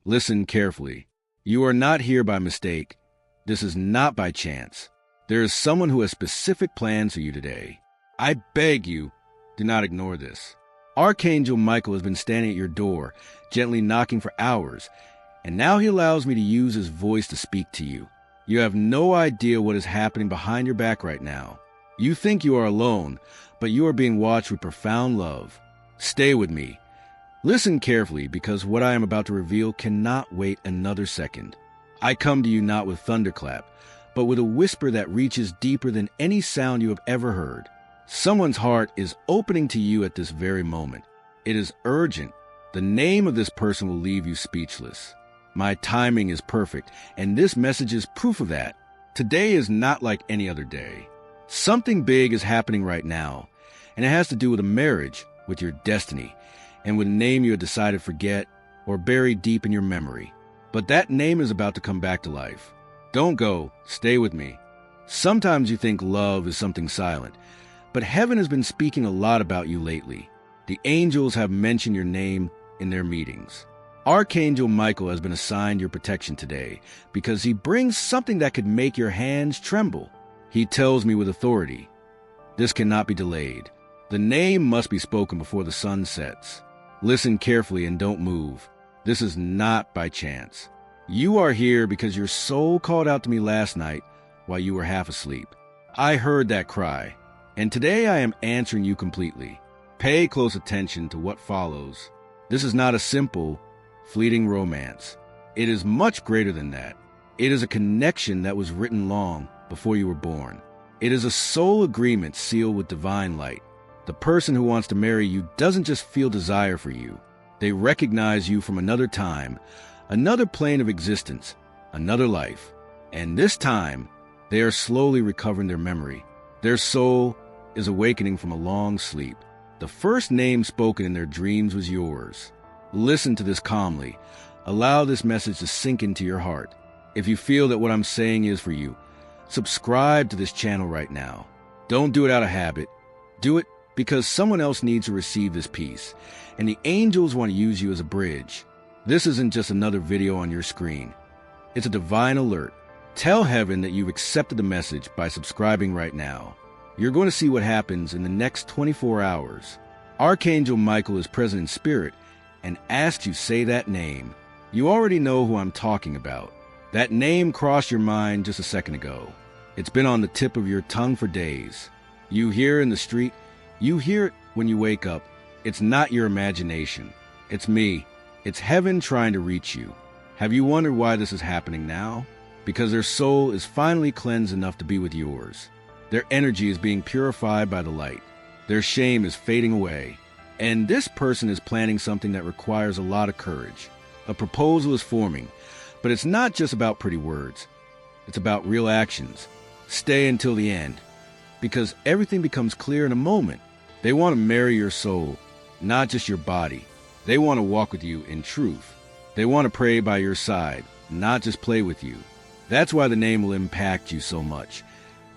Listen carefully. You are not here by mistake. This is not by chance. There is someone who has specific plans for you today. I beg you, do not ignore this. Archangel Michael has been standing at your door, gently knocking for hours, and now he allows me to use his voice to speak to you. You have no idea what is happening behind your back right now. You think you are alone, but you are being watched with profound love. Stay with me. Listen carefully, because what I am about to reveal cannot wait another second. I come to you not with thunderclap, but with a whisper that reaches deeper than any sound you have ever heard. Someone's heart is opening to you at this very moment. It is urgent. The name of this person will leave you speechless. My timing is perfect, and this message is proof of that. Today is not like any other day. Something big is happening right now, and it has to do with a marriage, with your destiny, and with a name you had decided to forget or bury deep in your memory. But that name is about to come back to life. Don't go. Stay with me. Sometimes you think love is something silent, but heaven has been speaking a lot about you lately. The angels have mentioned your name in their meetings. Archangel Michael has been assigned your protection today because he brings something that could make your hands tremble. He tells me with authority, this cannot be delayed. The name must be spoken before the sun sets. Listen carefully and don't move. This is not by chance. You are here because your soul called out to me last night while you were half asleep. I heard that cry, and today I am answering you completely. Pay close attention to what follows. This is not a simple, fleeting romance. It is much greater than that. It is a connection that was written long before you were born. It is a soul agreement sealed with divine light. The person who wants to marry you doesn't just feel desire for you. They recognize you from another time, another plane of existence, another life. And this time, they are slowly recovering their memory. Their soul is awakening from a long sleep. The first name spoken in their dreams was yours. Listen to this calmly. Allow this message to sink into your heart. If you feel that what I'm saying is for you, subscribe to this channel right now. Don't do it out of habit. Do it because someone else needs to receive this piece, and the angels want to use you as a bridge. This isn't just another video on your screen. It's a divine alert. Tell heaven that you've accepted the message by subscribing right now. You're going to see what happens in the next 24 hours. Archangel Michael is present in spirit and asks you say that name. You already know who I'm talking about. That name crossed your mind just a second ago. It's been on the tip of your tongue for days. You hear it in the street. You hear it when you wake up. It's not your imagination. It's me. It's heaven trying to reach you. Have you wondered why this is happening now? Because their soul is finally cleansed enough to be with yours. Their energy is being purified by the light. Their shame is fading away. And this person is planning something that requires a lot of courage. A proposal is forming, but it's not just about pretty words. It's about real actions. Stay until the end, because everything becomes clear in a moment. They want to marry your soul, not just your body. They want to walk with you in truth. They want to pray by your side, not just play with you. That's why the name will impact you so much,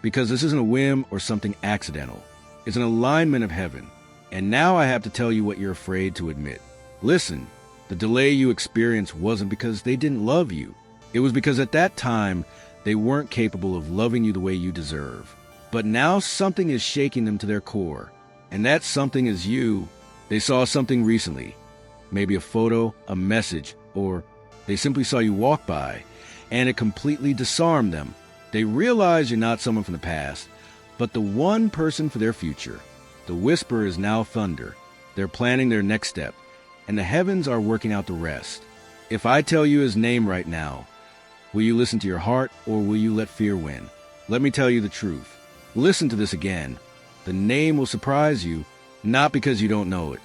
because this isn't a whim or something accidental. It's an alignment of heaven. And now I have to tell you what you're afraid to admit. Listen, the delay you experienced wasn't because they didn't love you. It was because at that time, they weren't capable of loving you the way you deserve. But now something is shaking them to their core. And that something is you. They saw something recently. Maybe a photo, a message, or they simply saw you walk by, and it completely disarmed them. They realize you're not someone from the past, but the one person for their future. The whisper is now thunder. They're planning their next step, and the heavens are working out the rest. If I tell you his name right now, will you listen to your heart, or will you let fear win? Let me tell you the truth. Listen to this again. The name will surprise you, not because you don't know it,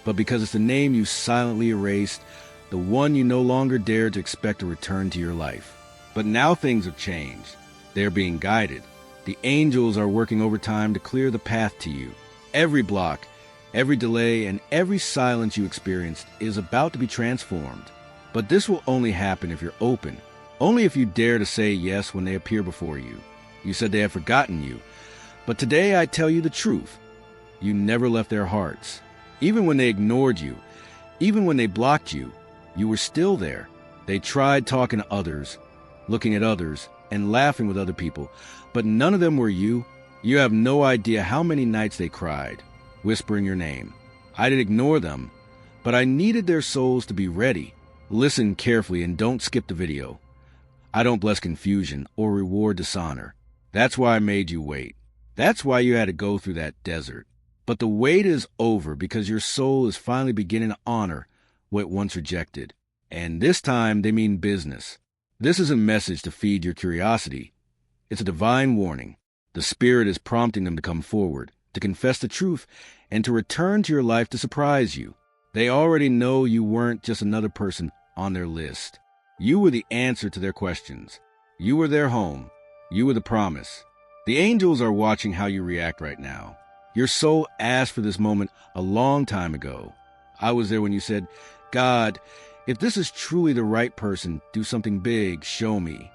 but because it's the name you silently erased, the one you no longer dared to expect to return to your life. But now things have changed. They're being guided. The angels are working overtime to clear the path to you. Every block, every delay, and every silence you experienced is about to be transformed. But this will only happen if you're open, only if you dare to say yes when they appear before you. You said they have forgotten you, but today I tell you the truth. You never left their hearts. Even when they ignored you, even when they blocked you, you were still there. They tried talking to others, looking at others, and laughing with other people, but none of them were you. You have no idea how many nights they cried, whispering your name. I didn't ignore them, but I needed their souls to be ready. Listen carefully and don't skip the video. I don't bless confusion or reward dishonor. That's why I made you wait. That's why you had to go through that desert. But the wait is over because your soul is finally beginning to honor what once rejected. And this time they mean business. This is a message to feed your curiosity. It's a divine warning. The Spirit is prompting them to come forward, to confess the truth, and to return to your life to surprise you. They already know you weren't just another person on their list. You were the answer to their questions. You were their home. You were the promise. The angels are watching how you react right now. Your soul asked for this moment a long time ago. I was there when you said, God, if this is truly the right person, do something big, show me.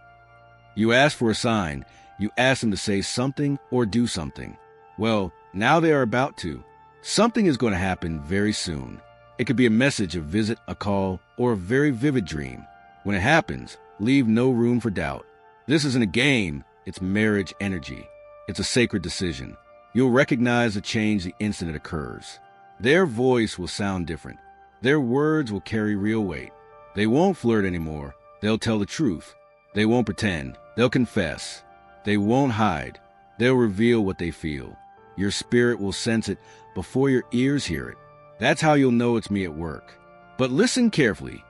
You asked for a sign. You asked them to say something or do something. Well, now they are about to. Something is going to happen very soon. It could be a message, a visit, a call, or a very vivid dream. When it happens, leave no room for doubt. This isn't a game. It's marriage energy. It's a sacred decision. You'll recognize the change the instant it occurs. Their voice will sound different. Their words will carry real weight. They won't flirt anymore. They'll tell the truth. They won't pretend. They'll confess. They won't hide. They'll reveal what they feel. Your spirit will sense it before your ears hear it. That's how you'll know it's me at work. But listen carefully.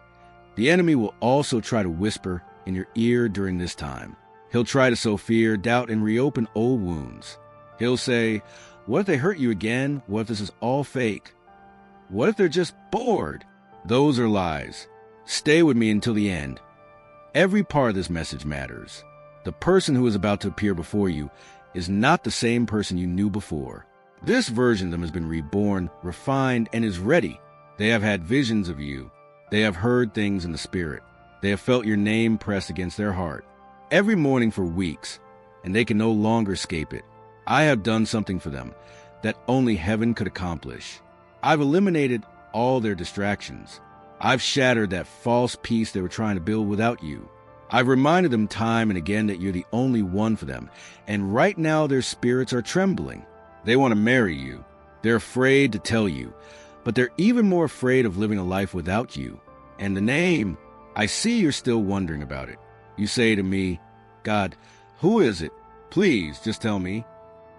The enemy will also try to whisper in your ear during this time. He'll try to sow fear, doubt, and reopen old wounds. He'll say, what if they hurt you again? What if this is all fake? What if they're just bored? Those are lies. Stay with me until the end. Every part of this message matters. The person who is about to appear before you is not the same person you knew before. This version of them has been reborn, refined, and is ready. They have had visions of you. They have heard things in the spirit. They have felt your name pressed against their heart every morning for weeks, and they can no longer escape it. I have done something for them that only heaven could accomplish. I've eliminated all their distractions. I've shattered that false peace they were trying to build without you. I've reminded them time and again that you're the only one for them, and right now their spirits are trembling. They want to marry you. They're afraid to tell you, but they're even more afraid of living a life without you. And the name, I see you're still wondering about it. You say to me, God, who is it? Please, just tell me.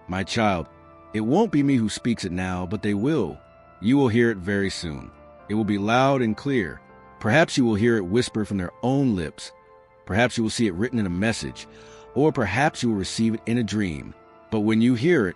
My child, it won't be me who speaks it now, but they will. You will hear it very soon. It will be loud and clear. Perhaps you will hear it whisper from their own lips. Perhaps you will see it written in a message, or perhaps you will receive it in a dream. But when you hear it,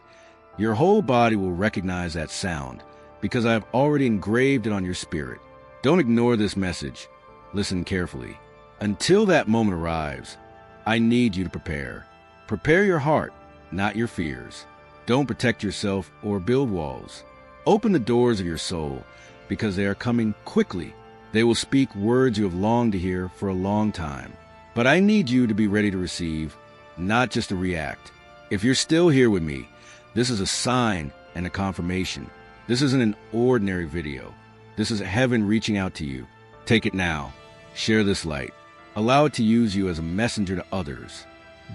your whole body will recognize that sound, because I have already engraved it on your spirit. Don't ignore this message. Listen carefully. Until that moment arrives, I need you to prepare. Prepare your heart, not your fears. Don't protect yourself or build walls. Open the doors of your soul, because they are coming quickly. They will speak words you have longed to hear for a long time. But I need you to be ready to receive, not just to react. If you're still here with me, this is a sign and a confirmation. This isn't an ordinary video. This is heaven reaching out to you. Take it now. Share this light. Allow it to use you as a messenger to others.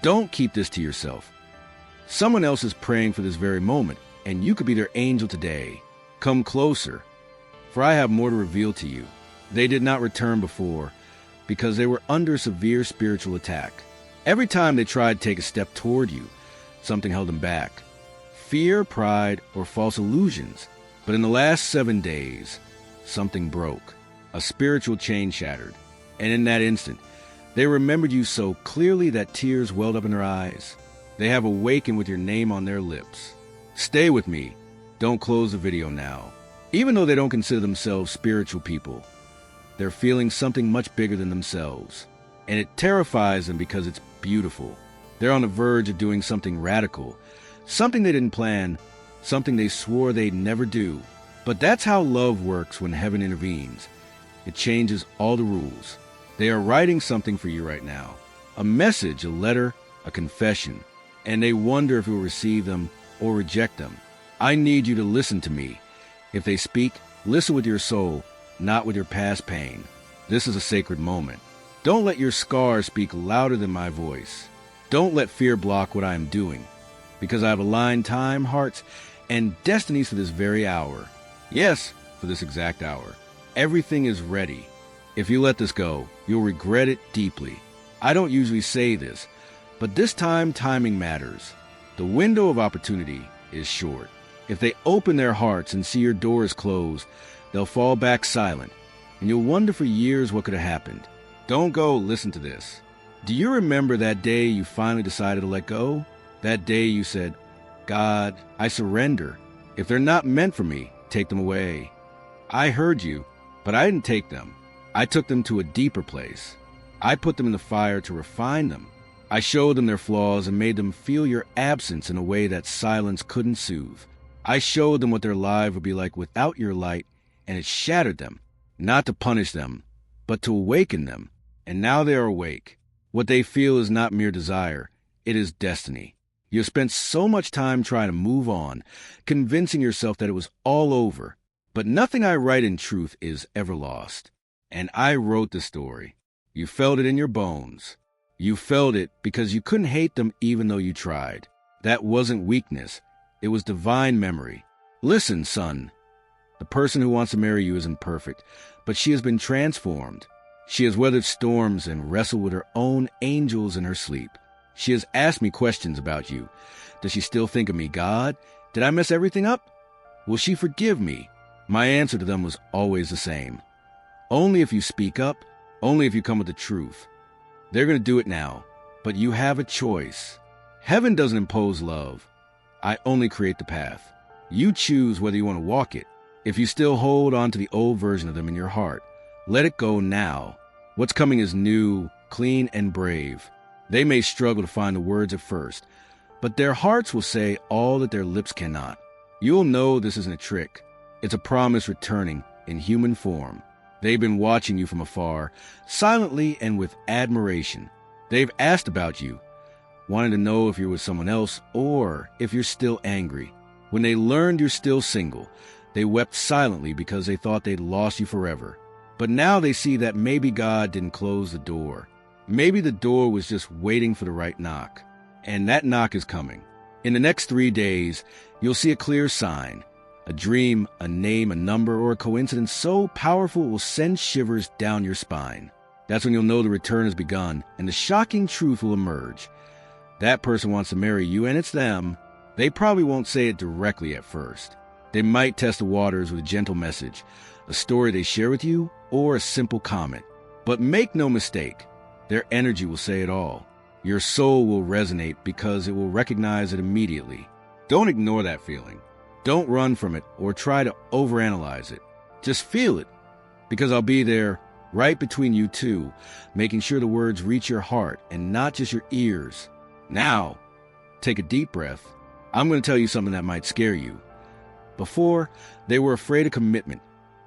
Don't keep this to yourself. Someone else is praying for this very moment, and you could be their angel today. Come closer, for I have more to reveal to you. They did not return before, because they were under severe spiritual attack. Every time they tried to take a step toward you, something held them back. Fear, pride, or false illusions. But in the last 7 days, something broke. A spiritual chain shattered. And in that instant, they remembered you so clearly that tears welled up in their eyes. They have awakened with your name on their lips. Stay with me. Don't close the video now. Even though they don't consider themselves spiritual people, they're feeling something much bigger than themselves. And it terrifies them because it's beautiful. They're on the verge of doing something radical, something they didn't plan, something they swore they'd never do. But that's how love works when heaven intervenes. It changes all the rules. They are writing something for you right now. A message, a letter, a confession. And they wonder if you'll receive them or reject them. I need you to listen to me. If they speak, listen with your soul, not with your past pain. This is a sacred moment. Don't let your scars speak louder than my voice. Don't let fear block what I am doing, because I have aligned time, hearts, and destinies for this very hour. Yes, for this exact hour. Everything is ready. If you let this go, you'll regret it deeply. I don't usually say this, but this time timing matters. The window of opportunity is short. If they open their hearts and see your door is closed, they'll fall back silent, and you'll wonder for years what could have happened. Don't go. Listen to this. Do you remember that day you finally decided to let go? That day you said, God, I surrender. If they're not meant for me, take them away. I heard you, but I didn't take them. I took them to a deeper place. I put them in the fire to refine them. I showed them their flaws and made them feel your absence in a way that silence couldn't soothe. I showed them what their life would be like without your light, and it shattered them, not to punish them, but to awaken them. And now they are awake. What they feel is not mere desire. It is destiny. You have spent so much time trying to move on, convincing yourself that it was all over. But nothing I write in truth is ever lost. And I wrote the story. You felt it in your bones. You felt it because you couldn't hate them even though you tried. That wasn't weakness. It was divine memory. Listen, son. The person who wants to marry you isn't perfect, but she has been transformed. She has weathered storms and wrestled with her own angels in her sleep. She has asked me questions about you. Does she still think of me, God? Did I mess everything up? Will she forgive me? My answer to them was always the same. Only if you speak up, only if you come with the truth. They're going to do it now, but you have a choice. Heaven doesn't impose love. I only create the path. You choose whether you want to walk it. If you still hold on to the old version of them in your heart, let it go now. What's coming is new, clean, and brave. They may struggle to find the words at first, but their hearts will say all that their lips cannot. You'll know this isn't a trick. It's a promise returning in human form. They've been watching you from afar, silently and with admiration. They've asked about you, wanting to know if you're with someone else or if you're still angry. When they learned you're still single, they wept silently because they thought they'd lost you forever. But now they see that maybe God didn't close the door. Maybe the door was just waiting for the right knock. And that knock is coming. In the next 3 days, you'll see a clear sign. A dream, a name, a number, or a coincidence so powerful it will send shivers down your spine. That's when you'll know the return has begun, and the shocking truth will emerge. That person wants to marry you, and it's them. They probably won't say it directly at first. They might test the waters with a gentle message, a story they share with you, or a simple comment. But make no mistake, their energy will say it all. Your soul will resonate because it will recognize it immediately. Don't ignore that feeling. Don't run from it or try to overanalyze it. Just feel it, because I'll be there right between you two, making sure the words reach your heart and not just your ears. Now, take a deep breath. I'm going to tell you something that might scare you. Before, they were afraid of commitment,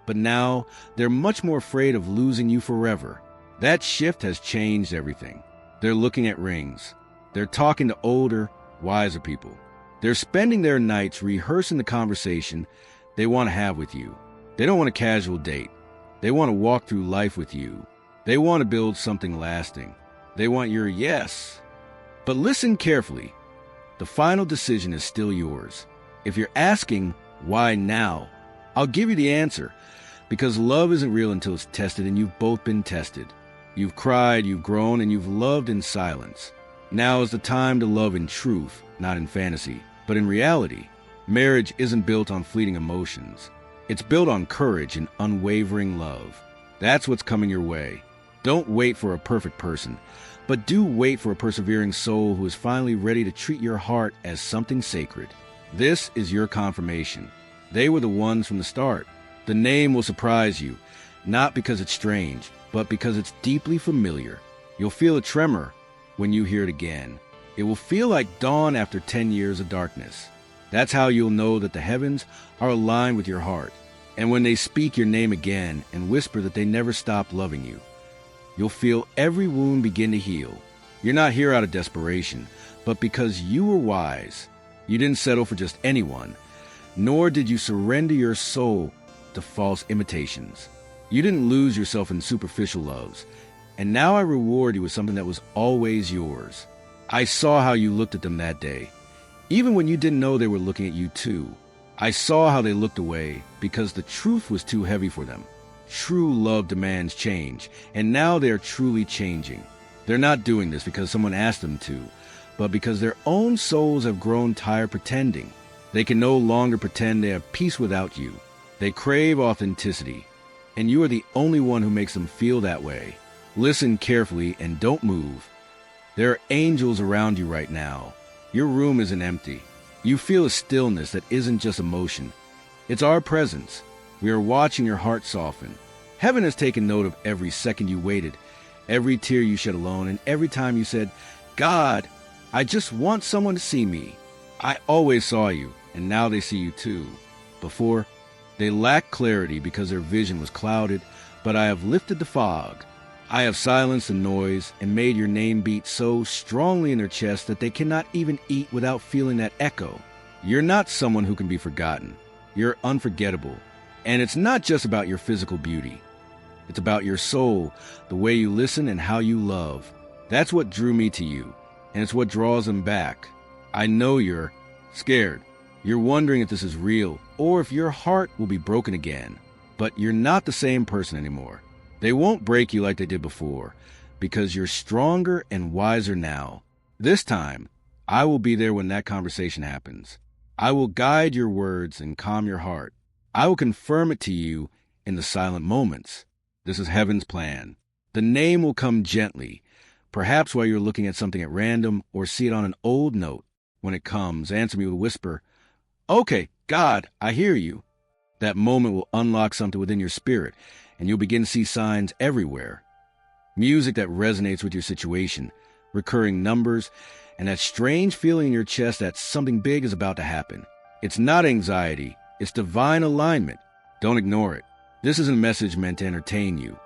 but now they're much more afraid of losing you forever. That shift has changed everything. They're looking at rings. They're talking to older, wiser people. They're spending their nights rehearsing the conversation they want to have with you. They don't want a casual date. They want to walk through life with you. They want to build something lasting. They want your yes. But listen carefully. The final decision is still yours. If you're asking, why now? I'll give you the answer. Because love isn't real until it's tested, and you've both been tested. You've cried, you've grown, and you've loved in silence. Now is the time to love in truth, not in fantasy, but in reality. Marriage isn't built on fleeting emotions. It's built on courage and unwavering love. That's what's coming your way. Don't wait for a perfect person, but do wait for a persevering soul who is finally ready to treat your heart as something sacred. This is your confirmation. They were the ones from the start. The name will surprise you, not because it's strange, but because it's deeply familiar. You'll feel a tremor when you hear it again. It will feel like dawn after 10 years of darkness. That's how you'll know that the heavens are aligned with your heart. And when they speak your name again and whisper that they never stopped loving you, you'll feel every wound begin to heal. You're not here out of desperation, but because you were wise. You didn't settle for just anyone, nor did you surrender your soul to false imitations. You didn't lose yourself in superficial loves. And now I reward you with something that was always yours. I saw how you looked at them that day, even when you didn't know they were looking at you too. I saw how they looked away because the truth was too heavy for them. True love demands change, and now they are truly changing. They're not doing this because someone asked them to, but because their own souls have grown tired pretending. They can no longer pretend they have peace without you. They crave authenticity, and you are the only one who makes them feel that way. Listen carefully and don't move. There are angels around you right now. Your room isn't empty. You feel a stillness that isn't just emotion. It's our presence. We are watching your heart soften. Heaven has taken note of every second you waited, every tear you shed alone, and every time you said, God, I just want someone to see me. I always saw you, and now they see you too. Before, they lacked clarity because their vision was clouded, but I have lifted the fog. I have silenced the noise and made your name beat so strongly in their chest that they cannot even eat without feeling that echo. You're not someone who can be forgotten. You're unforgettable. And it's not just about your physical beauty. It's about your soul, the way you listen and how you love. That's what drew me to you, and it's what draws them back. I know you're scared. You're wondering if this is real, or if your heart will be broken again. But you're not the same person anymore. They won't break you like they did before, because you're stronger and wiser now. This time, I will be there when that conversation happens. I will guide your words and calm your heart. I will confirm it to you in the silent moments. This is heaven's plan. The name will come gently, perhaps while you're looking at something at random or see it on an old note. When it comes, answer me with a whisper, okay, God, I hear you. That moment will unlock something within your spirit, and you'll begin to see signs everywhere. Music that resonates with your situation, recurring numbers, and that strange feeling in your chest that something big is about to happen. It's not anxiety, it's divine alignment. Don't ignore it. This isn't a message meant to entertain you.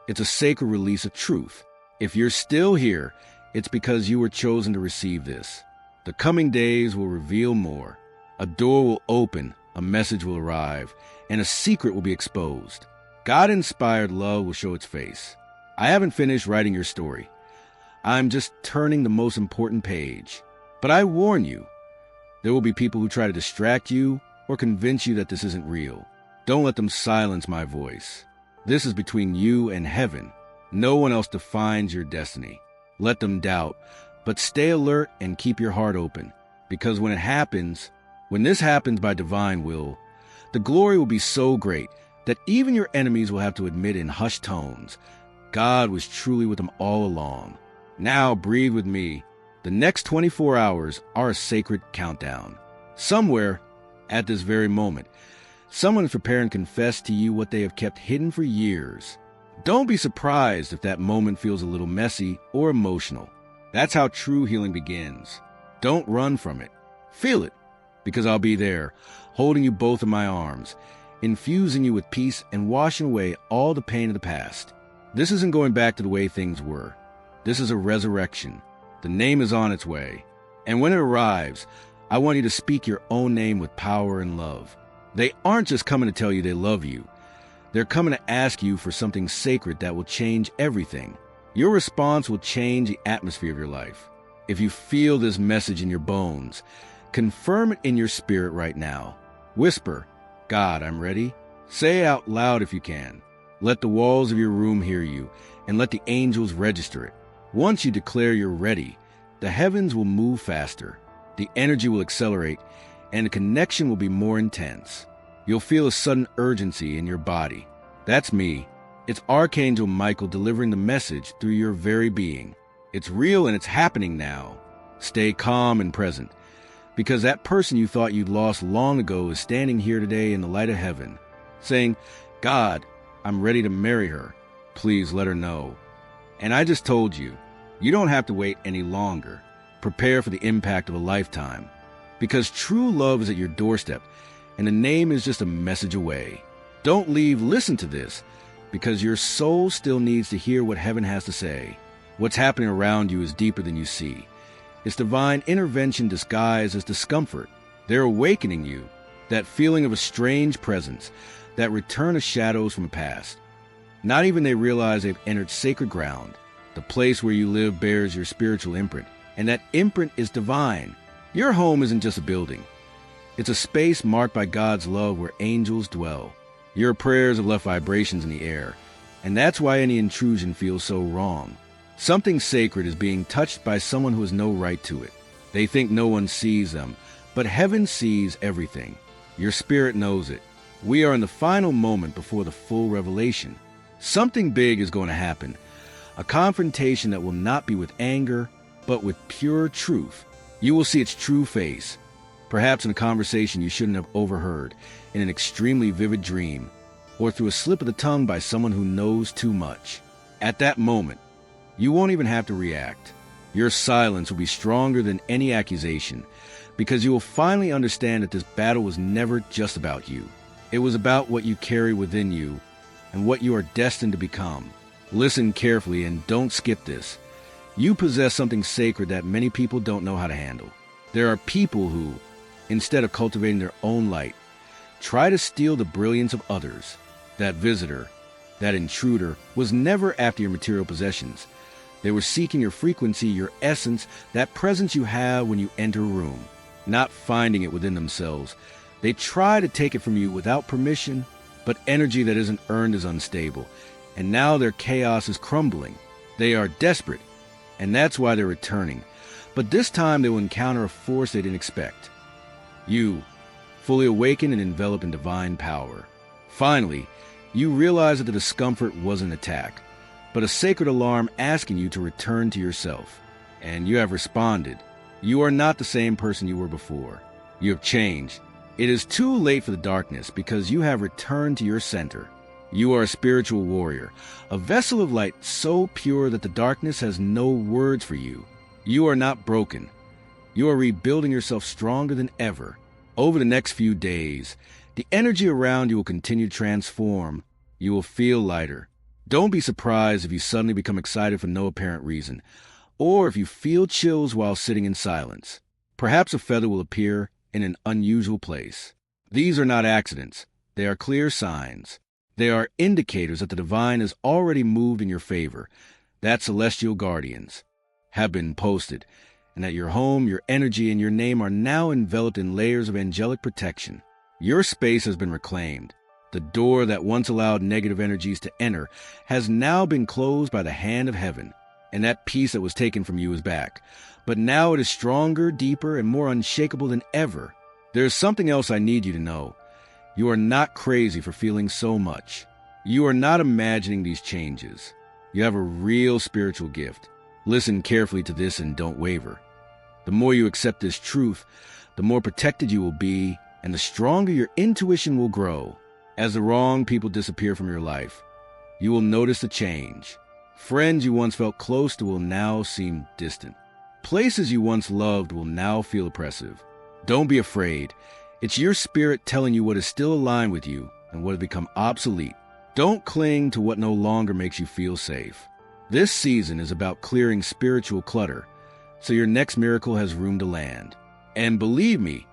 It's a sacred release of truth. If you're still here, it's because you were chosen to receive this. The coming days will reveal more. A door will open, a message will arrive, and a secret will be exposed. God-inspired love will show its face. I haven't finished writing your story. I'm just turning the most important page. But I warn you, there will be people who try to distract you or convince you that this isn't real. Don't let them silence my voice. This is between you and heaven. No one else defines your destiny. Let them doubt, but stay alert and keep your heart open. Because when this happens by divine will, the glory will be so great that even your enemies will have to admit in hushed tones, God was truly with them all along. Now breathe with me. The next 24 hours are a sacred countdown. Somewhere, at this very moment, someone is preparing to confess to you what they have kept hidden for years. Don't be surprised if that moment feels a little messy or emotional. That's how true healing begins. Don't run from it. Feel it, because I'll be there, holding you both in my arms, infusing you with peace and washing away all the pain of the past. This isn't going back to the way things were. This is a resurrection. The name is on its way. And when it arrives, I want you to speak your own name with power and love. They aren't just coming to tell you they love you. They're coming to ask you for something sacred that will change everything. Your response will change the atmosphere of your life. If you feel this message in your bones, confirm it in your spirit right now. Whisper, God, I'm ready. Say it out loud if you can. Let the walls of your room hear you, and let the angels register it. Once you declare you're ready, the heavens will move faster, the energy will accelerate, and the connection will be more intense. You'll feel a sudden urgency in your body. That's me. It's Archangel Michael delivering the message through your very being. It's real and it's happening now. Stay calm and present, because that person you thought you'd lost long ago is standing here today in the light of heaven, saying, God, I'm ready to marry her. Please let her know. And I just told you, you don't have to wait any longer. Prepare for the impact of a lifetime, because true love is at your doorstep, and the name is just a message away. Don't leave, listen to this, because your soul still needs to hear what heaven has to say. What's happening around you is deeper than you see. It's divine intervention disguised as discomfort. They're awakening you, that feeling of a strange presence, that return of shadows from the past. Not even they realize they've entered sacred ground. The place where you live bears your spiritual imprint, and that imprint is divine. Your home isn't just a building. It's a space marked by God's love where angels dwell. Your prayers have left vibrations in the air, and that's why any intrusion feels so wrong. Something sacred is being touched by someone who has no right to it. They think no one sees them, but heaven sees everything. Your spirit knows it. We are in the final moment before the full revelation. Something big is going to happen. A confrontation that will not be with anger, but with pure truth. You will see its true face. Perhaps in a conversation you shouldn't have overheard, in an extremely vivid dream, or through a slip of the tongue by someone who knows too much. At that moment, you won't even have to react. Your silence will be stronger than any accusation, because you will finally understand that this battle was never just about you. It was about what you carry within you and what you are destined to become. Listen carefully and don't skip this. You possess something sacred that many people don't know how to handle. There are people who, instead of cultivating their own light, try to steal the brilliance of others. That visitor, that intruder, was never after your material possessions. They were seeking your frequency, your essence, that presence you have when you enter a room, not finding it within themselves. They try to take it from you without permission, but energy that isn't earned is unstable, and now their chaos is crumbling. They are desperate, and that's why they're returning. But this time they will encounter a force they didn't expect. You, fully awakened and enveloped in divine power. Finally, you realize that the discomfort wasn't an attack, but a sacred alarm asking you to return to yourself. And you have responded. You are not the same person you were before. You have changed. It is too late for the darkness because you have returned to your center. You are a spiritual warrior, a vessel of light so pure that the darkness has no words for you. You are not broken. You are rebuilding yourself stronger than ever. Over the next few days, the energy around you will continue to transform. You will feel lighter. Don't be surprised if you suddenly become excited for no apparent reason, or if you feel chills while sitting in silence. Perhaps a feather will appear in an unusual place. These are not accidents. They are clear signs. They are indicators that the divine has already moved in your favor, that celestial guardians have been posted, and that your home, your energy, and your name are now enveloped in layers of angelic protection. Your space has been reclaimed. The door that once allowed negative energies to enter has now been closed by the hand of heaven, and that peace that was taken from you is back. But now it is stronger, deeper, and more unshakable than ever. There is something else I need you to know. You are not crazy for feeling so much. You are not imagining these changes. You have a real spiritual gift. Listen carefully to this and don't waver. The more you accept this truth, the more protected you will be, and the stronger your intuition will grow. As the wrong people disappear from your life, you will notice the change. Friends you once felt close to will now seem distant. Places you once loved will now feel oppressive. Don't be afraid. It's your spirit telling you what is still aligned with you and what has become obsolete. Don't cling to what no longer makes you feel safe. This season is about clearing spiritual clutter, so your next miracle has room to land. And believe me,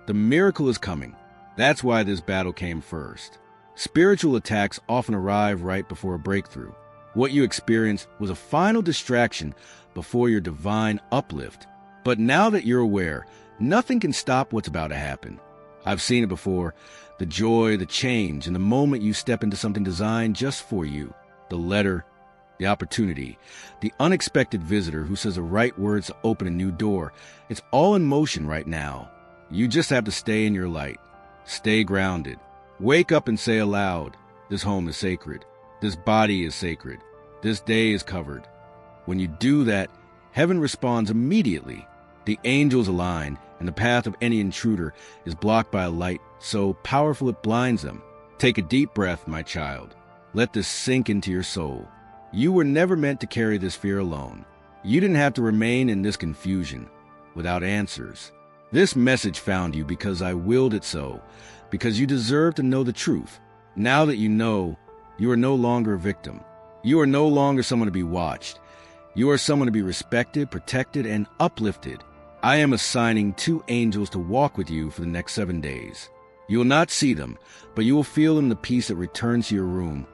the miracle is coming. That's why this battle came first. Spiritual attacks often arrive right before a breakthrough. What you experienced was a final distraction before your divine uplift. But now that you're aware, nothing can stop what's about to happen. I've seen it before. The joy, the change, and the moment you step into something designed just for you. The letter, the opportunity, the unexpected visitor who says the right words to open a new door. It's all in motion right now. You just have to stay in your light. Stay grounded. Wake up and say aloud, this home is sacred. This body is sacred. This day is covered. When you do that, heaven responds immediately. The angels align, and the path of any intruder is blocked by a light so powerful it blinds them. Take a deep breath, my child. Let this sink into your soul. You were never meant to carry this fear alone. You didn't have to remain in this confusion, without answers. This message found you because I willed it so, because you deserve to know the truth. Now that you know, you are no longer a victim. You are no longer someone to be watched. You are someone to be respected, protected, and uplifted. I am assigning 2 angels to walk with you for the next 7 days. You will not see them, but you will feel in the peace that returns to your room,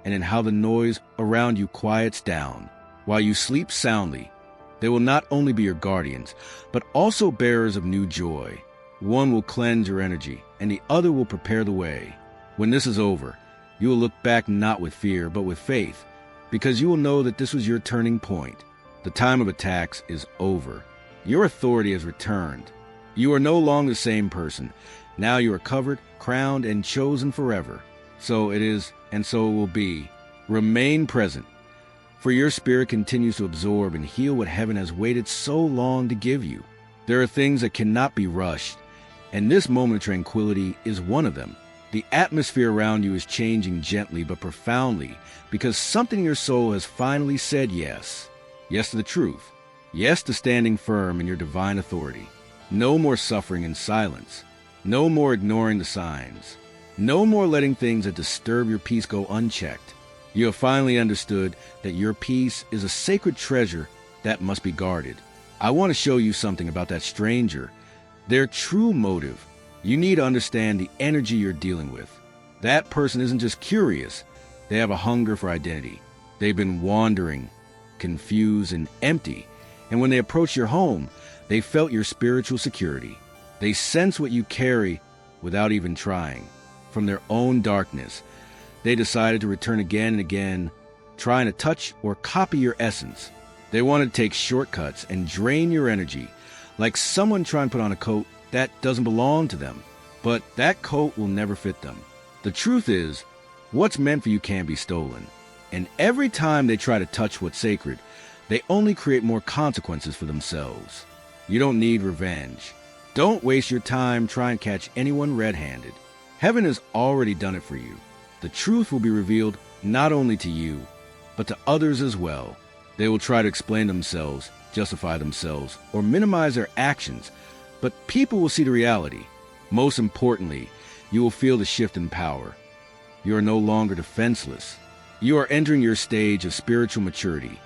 and in how the noise around you quiets down. While you sleep soundly, they will not only be your guardians, but also bearers of new joy. One will cleanse your energy, and the other will prepare the way. When this is over, you will look back not with fear, but with faith, because you will know that this was your turning point. The time of attacks is over. Your authority has returned. You are no longer the same person. Now you are covered, crowned, and chosen forever. So it is, and so it will be. Remain present, for your spirit continues to absorb and heal what heaven has waited so long to give you. There are things that cannot be rushed, and this moment of tranquility is one of them. The atmosphere around you is changing gently but profoundly because something in your soul has finally said yes. Yes to the truth. Yes to standing firm in your divine authority. No more suffering in silence. No more ignoring the signs. No more letting things that disturb your peace go unchecked. You have finally understood that your peace is a sacred treasure that must be guarded. I want to show you something about that stranger, their true motive. You need to understand the energy you're dealing with. That person isn't just curious. They have a hunger for identity. They've been wandering, confused, and empty. And when they approach your home, they felt your spiritual security. They sense what you carry without even trying. From their own darkness, they decided to return again and again, trying to touch or copy your essence. They wanted to take shortcuts and drain your energy, like someone trying to put on a coat that doesn't belong to them. But that coat will never fit them. The truth is, what's meant for you can't be stolen. And every time they try to touch what's sacred, they only create more consequences for themselves. You don't need revenge. Don't waste your time trying to catch anyone red-handed. Heaven has already done it for you. The truth will be revealed not only to you, but to others as well. They will try to explain themselves, justify themselves, or minimize their actions, but people will see the reality. Most importantly, you will feel the shift in power. You are no longer defenseless. You are entering your stage of spiritual maturity,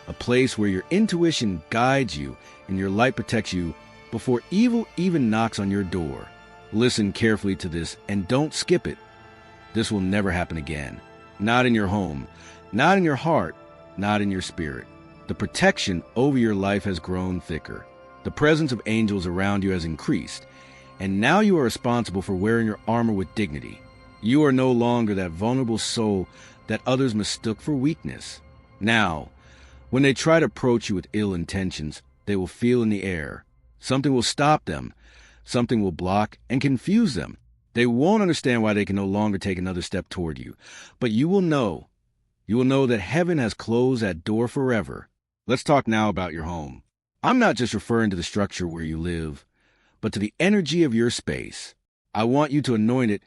a place where your intuition guides you and your light protects you before evil even knocks on your door. Listen carefully to this and don't skip it. This will never happen again. Not in your home, not in your heart, not in your spirit. The protection over your life has grown thicker. The presence of angels around you has increased, and now you are responsible for wearing your armor with dignity. You are no longer that vulnerable soul that others mistook for weakness. Now, when they try to approach you with ill intentions, they will feel in the air. Something will stop them. Something will block and confuse them. They won't understand why they can no longer take another step toward you. But you will know. You will know that heaven has closed that door forever. Let's talk now about your home. I'm not just referring to the structure where you live, but to the energy of your space. I want you to anoint it,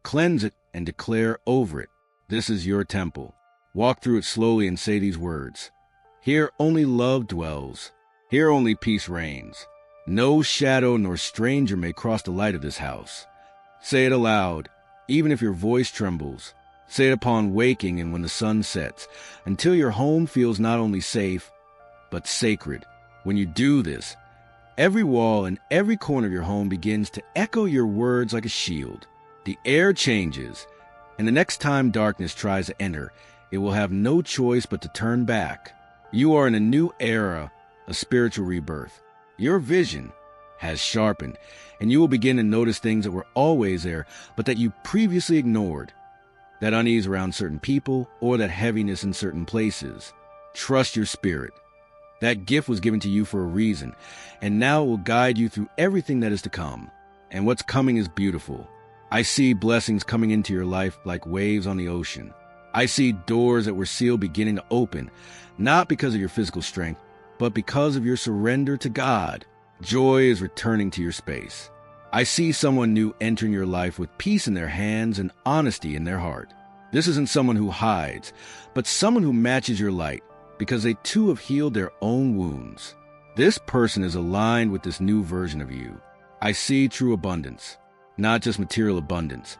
cleanse it, and declare over it. This is your temple. Walk through it slowly and say these words. Here only love dwells. Here only peace reigns. No shadow nor stranger may cross the light of this house. Say it aloud, even if your voice trembles. Say it upon waking and when the sun sets, until your home feels not only safe, but sacred. When you do this, every wall and every corner of your home begins to echo your words like a shield. The air changes, and the next time darkness tries to enter, it will have no choice but to turn back. You are in a new era, a spiritual rebirth. Your vision has sharpened, and you will begin to notice things that were always there, but that you previously ignored. That unease around certain people, or that heaviness in certain places. Trust your spirit. That gift was given to you for a reason, and now it will guide you through everything that is to come. And what's coming is beautiful. I see blessings coming into your life like waves on the ocean. I see doors that were sealed beginning to open, not because of your physical strength, but because of your surrender to God. Joy is returning to your space. I see someone new entering your life with peace in their hands and honesty in their heart. This isn't someone who hides, but someone who matches your light, because they too have healed their own wounds. This person is aligned with this new version of you. I see true abundance, not just material abundance,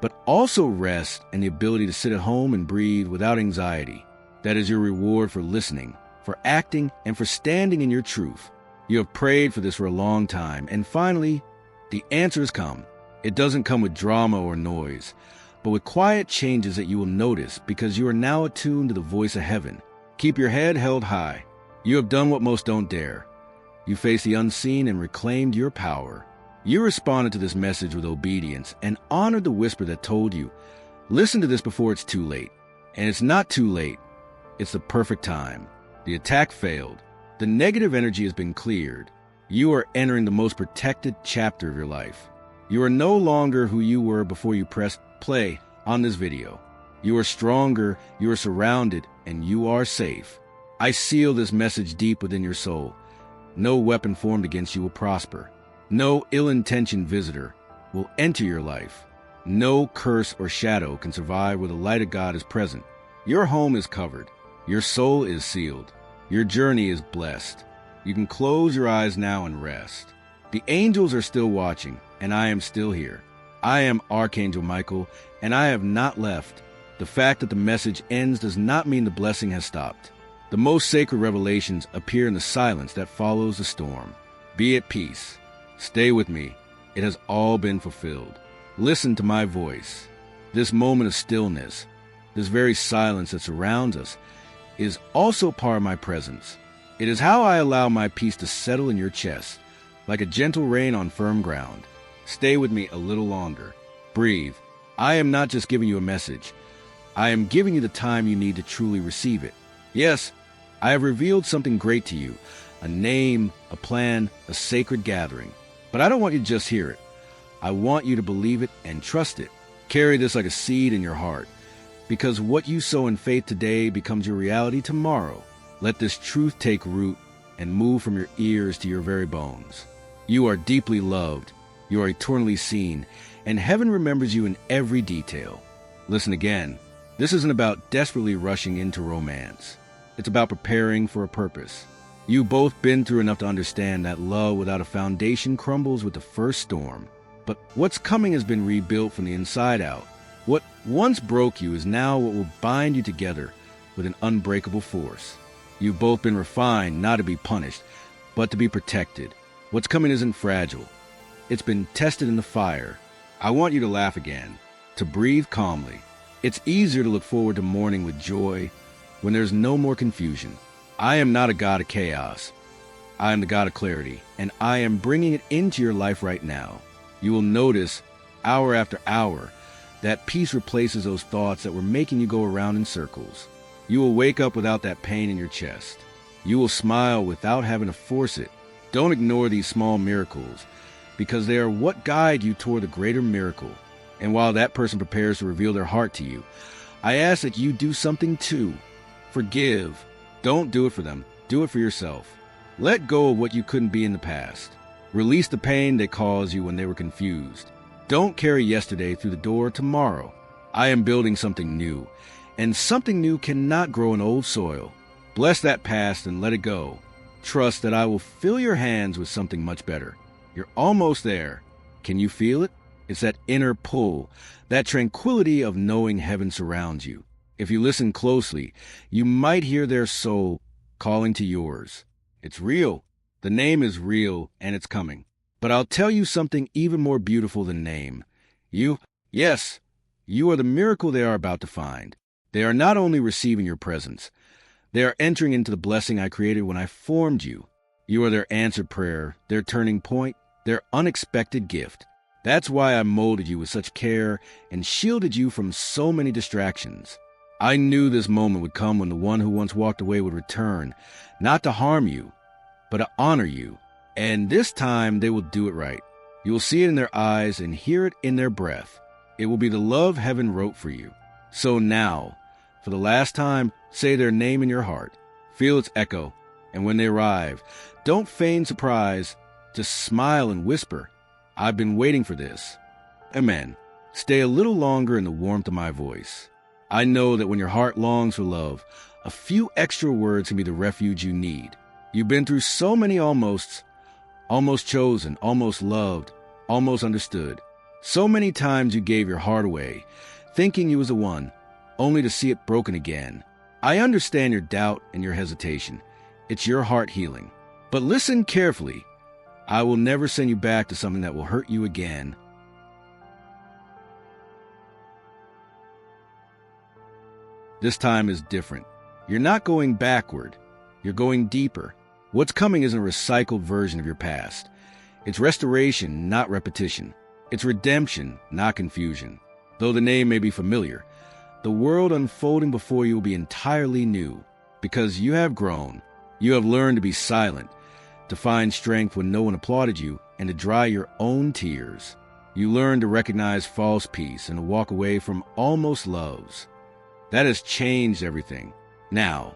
but also rest and the ability to sit at home and breathe without anxiety. That is your reward for listening, for acting, and for standing in your truth. You have prayed for this for a long time, and finally, the answer has come. It doesn't come with drama or noise, but with quiet changes that you will notice because you are now attuned to the voice of heaven. Keep your head held high. You have done what most don't dare. You faced the unseen and reclaimed your power. You responded to this message with obedience and honored the whisper that told you, listen to this before it's too late. And it's not too late. It's the perfect time. The attack failed. The negative energy has been cleared. You are entering the most protected chapter of your life. You are no longer who you were before you pressed play on this video. You are stronger, you are surrounded, and you are safe. I seal this message deep within your soul. No weapon formed against you will prosper. No ill-intentioned visitor will enter your life. No curse or shadow can survive where the light of God is present. Your home is covered. Your soul is sealed. Your journey is blessed. You can close your eyes now and rest. The angels are still watching, and I am still here. I am Archangel Michael, and I have not left. The fact that the message ends does not mean the blessing has stopped. The most sacred revelations appear in the silence that follows the storm. Be at peace. Stay with me. It has all been fulfilled. Listen to my voice. This moment of stillness, this very silence that surrounds us, is also part of my presence. It is how I allow my peace to settle in your chest, like a gentle rain on firm ground. Stay with me a little longer. Breathe. I am not just giving you a message. I am giving you the time you need to truly receive it. Yes, I have revealed something great to you, a name, a plan, a sacred gathering. But I don't want you to just hear it. I want you to believe it and trust it. Carry this like a seed in your heart, because what you sow in faith today becomes your reality tomorrow. Let this truth take root and move from your ears to your very bones. You are deeply loved. You are eternally seen, and heaven remembers you in every detail. Listen again. This isn't about desperately rushing into romance. It's about preparing for a purpose. You've both been through enough to understand that love without a foundation crumbles with the first storm. But what's coming has been rebuilt from the inside out. What once broke you is now what will bind you together with an unbreakable force. You've both been refined not to be punished, but to be protected. What's coming isn't fragile. It's been tested in the fire. I want you to laugh again, to breathe calmly. It's easier to look forward to morning with joy when there's no more confusion. I am not a God of chaos. I am the God of clarity, and I am bringing it into your life right now. You will notice, hour after hour, that peace replaces those thoughts that were making you go around in circles. You will wake up without that pain in your chest. You will smile without having to force it. Don't ignore these small miracles, because they are what guide you toward the greater miracle. And while that person prepares to reveal their heart to you, I ask that you do something too. Forgive. Don't do it for them. Do it for yourself. Let go of what you couldn't be in the past. Release the pain they caused you when they were confused. Don't carry yesterday through the door tomorrow. I am building something new, and something new cannot grow in old soil. Bless that past and let it go. Trust that I will fill your hands with something much better. You're almost there. Can you feel it? It's that inner pull, that tranquility of knowing heaven surrounds you. If you listen closely, you might hear their soul calling to yours. It's real. The name is real, and it's coming. But I'll tell you something even more beautiful than name. Yes, you are the miracle they are about to find. They are not only receiving your presence, they are entering into the blessing I created when I formed you. You are their answered prayer, their turning point, their unexpected gift. That's why I molded you with such care and shielded you from so many distractions. I knew this moment would come when the one who once walked away would return, not to harm you, but to honor you. And this time they will do it right. You will see it in their eyes and hear it in their breath. It will be the love heaven wrote for you. So now, for the last time, say their name in your heart. Feel its echo. And when they arrive, don't feign surprise. Just smile and whisper, I've been waiting for this. Amen. Stay a little longer in the warmth of my voice. I know that when your heart longs for love, a few extra words can be the refuge you need. You've been through so many almosts. Almost chosen, almost loved, almost understood. So many times you gave your heart away, thinking you was the one, only to see it broken again. I understand your doubt and your hesitation. It's your heart healing. But listen carefully. I will never send you back to something that will hurt you again. This time is different. You're not going backward. You're going deeper. What's coming isn't a recycled version of your past. It's restoration, not repetition. It's redemption, not confusion. Though the name may be familiar, the world unfolding before you will be entirely new, because you have grown. You have learned to be silent, to find strength when no one applauded you, and to dry your own tears. You learn to recognize false peace and to walk away from almost loves. That has changed everything. Now,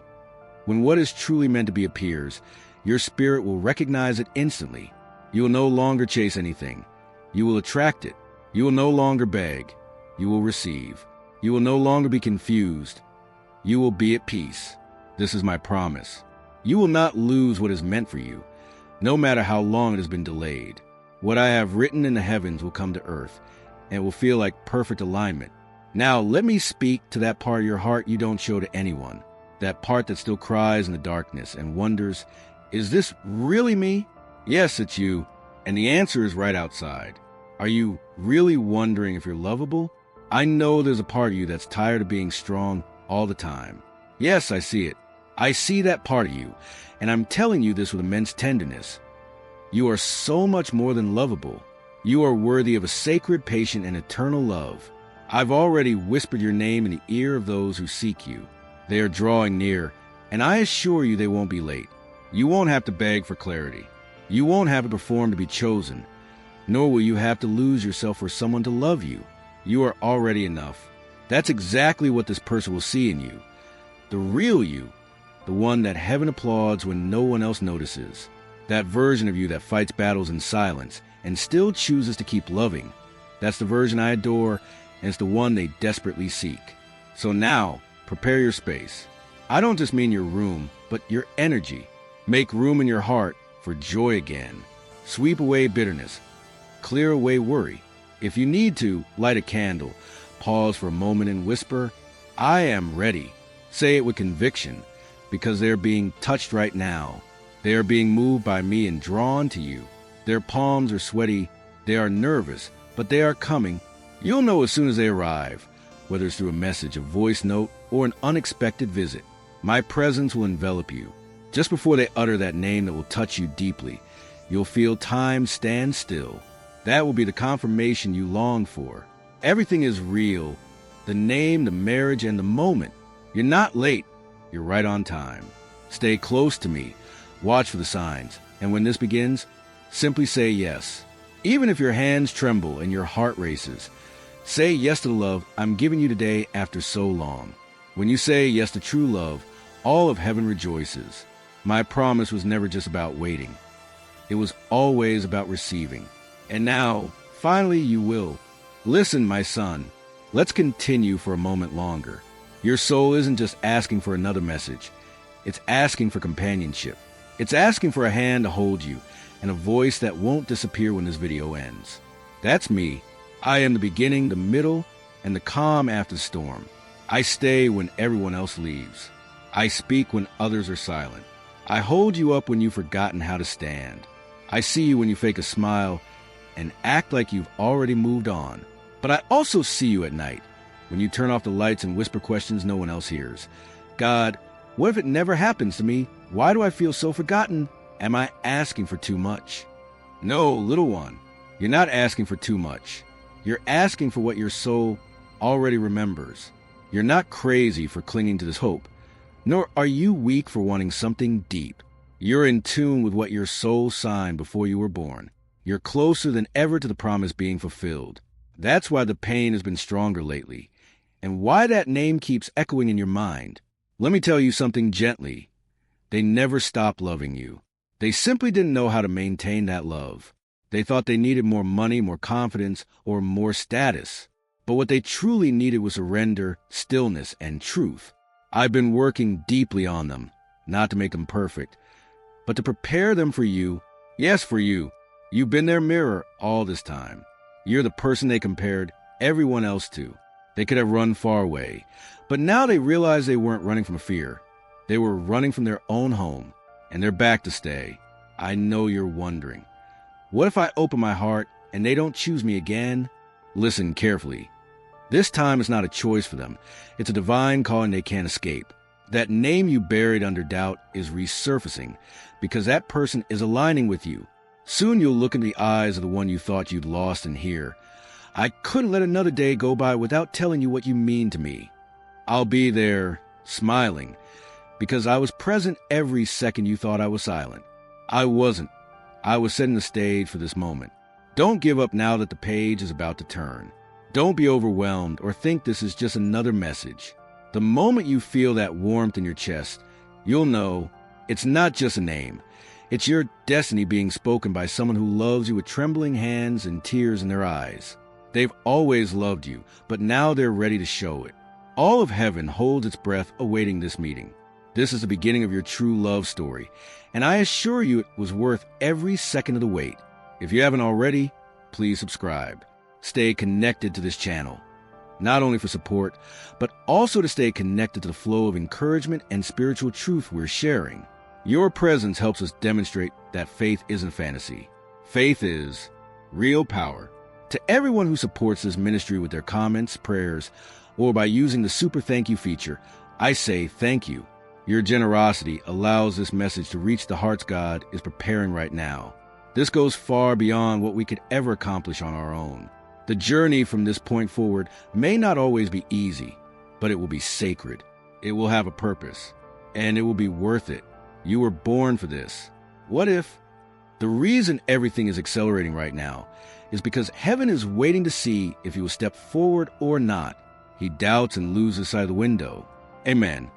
when what is truly meant to be appears, your spirit will recognize it instantly. You will no longer chase anything. You will attract it. You will no longer beg. You will receive. You will no longer be confused. You will be at peace. This is my promise. You will not lose what is meant for you, no matter how long it has been delayed. What I have written in the heavens will come to earth, and it will feel like perfect alignment. Now let me speak to that part of your heart you don't show to anyone, that part that still cries in the darkness and wonders, is this really me? Yes, it's you, and the answer is right outside. Are you really wondering if you're lovable? I know there's a part of you that's tired of being strong all the time. Yes, I see it. I see that part of you, and I'm telling you this with immense tenderness. You are so much more than lovable. You are worthy of a sacred, patient, and eternal love. I've already whispered your name in the ear of those who seek you. They are drawing near, and I assure you they won't be late. You won't have to beg for clarity. You won't have to perform to be chosen, nor will you have to lose yourself for someone to love you. You are already enough. That's exactly what this person will see in you. The real you, the one that heaven applauds when no one else notices. That version of you that fights battles in silence and still chooses to keep loving. That's the version I adore, and it's the one they desperately seek. So now, prepare your space. I don't just mean your room, but your energy. Make room in your heart for joy again. Sweep away bitterness. Clear away worry. If you need to, light a candle. Pause for a moment and whisper, I am ready. Say it with conviction, because they're being touched right now. They are being moved by me and drawn to you. Their palms are sweaty. They are nervous, but they are coming. You'll know as soon as they arrive, whether it's through a message, a voice note, or an unexpected visit. My presence will envelop you. Just before they utter that name that will touch you deeply, you'll feel time stand still. That will be the confirmation you long for. Everything is real. The name, the marriage, and the moment. You're not late. You're right on time. Stay close to me. Watch for the signs. And when this begins, simply say yes. Even if your hands tremble and your heart races, say yes to the love I'm giving you today after so long. When you say yes to true love, all of heaven rejoices. My promise was never just about waiting. It was always about receiving. And now, finally, you will. Listen, my son. Let's continue for a moment longer. Your soul isn't just asking for another message. It's asking for companionship. It's asking for a hand to hold you and a voice that won't disappear when this video ends. That's me. I am the beginning, the middle, and the calm after the storm. I stay when everyone else leaves. I speak when others are silent. I hold you up when you've forgotten how to stand. I see you when you fake a smile and act like you've already moved on. But I also see you at night, when you turn off the lights and whisper questions no one else hears. God, what if it never happens to me? Why do I feel so forgotten? Am I asking for too much? No, little one, you're not asking for too much. You're asking for what your soul already remembers. You're not crazy for clinging to this hope, nor are you weak for wanting something deep. You're in tune with what your soul signed before you were born. You're closer than ever to the promise being fulfilled. That's why the pain has been stronger lately, and why that name keeps echoing in your mind. Let me tell you something gently. They never stopped loving you. They simply didn't know how to maintain that love. They thought they needed more money, more confidence, or more status. But what they truly needed was surrender, stillness, and truth. I've been working deeply on them, not to make them perfect, but to prepare them for you. Yes, for you. You've been their mirror all this time. You're the person they compared everyone else to. They could have run far away, but now they realize they weren't running from fear. They were running from their own home, and they're back to stay. I know you're wondering, what if I open my heart and they don't choose me again? Listen carefully. This time is not a choice for them. It's a divine calling they can't escape. That name you buried under doubt is resurfacing because that person is aligning with you. Soon you'll look in the eyes of the one you thought you'd lost and hear, "I couldn't let another day go by without telling you what you mean to me." I'll be there, smiling, because I was present every second you thought I was silent. I wasn't. I was setting the stage for this moment. Don't give up now that the page is about to turn. Don't be overwhelmed or think this is just another message. The moment you feel that warmth in your chest, you'll know it's not just a name. It's your destiny being spoken by someone who loves you with trembling hands and tears in their eyes. They've always loved you, but now they're ready to show it. All of heaven holds its breath awaiting this meeting. This is the beginning of your true love story, and I assure you it was worth every second of the wait. If you haven't already, please subscribe. Stay connected to this channel, not only for support, but also to stay connected to the flow of encouragement and spiritual truth we're sharing. Your presence helps us demonstrate that faith isn't fantasy. Faith is real power. To everyone who supports this ministry with their comments, prayers, or by using the super thank you feature, I say thank you. Your generosity allows this message to reach the hearts God is preparing right now. This goes far beyond what we could ever accomplish on our own. The journey from this point forward may not always be easy, but it will be sacred. It will have a purpose, and it will be worth it. You were born for this. What if? The reason everything is accelerating right now is because heaven is waiting to see if you will step forward or not. He doubts and loses sight of the window. Amen.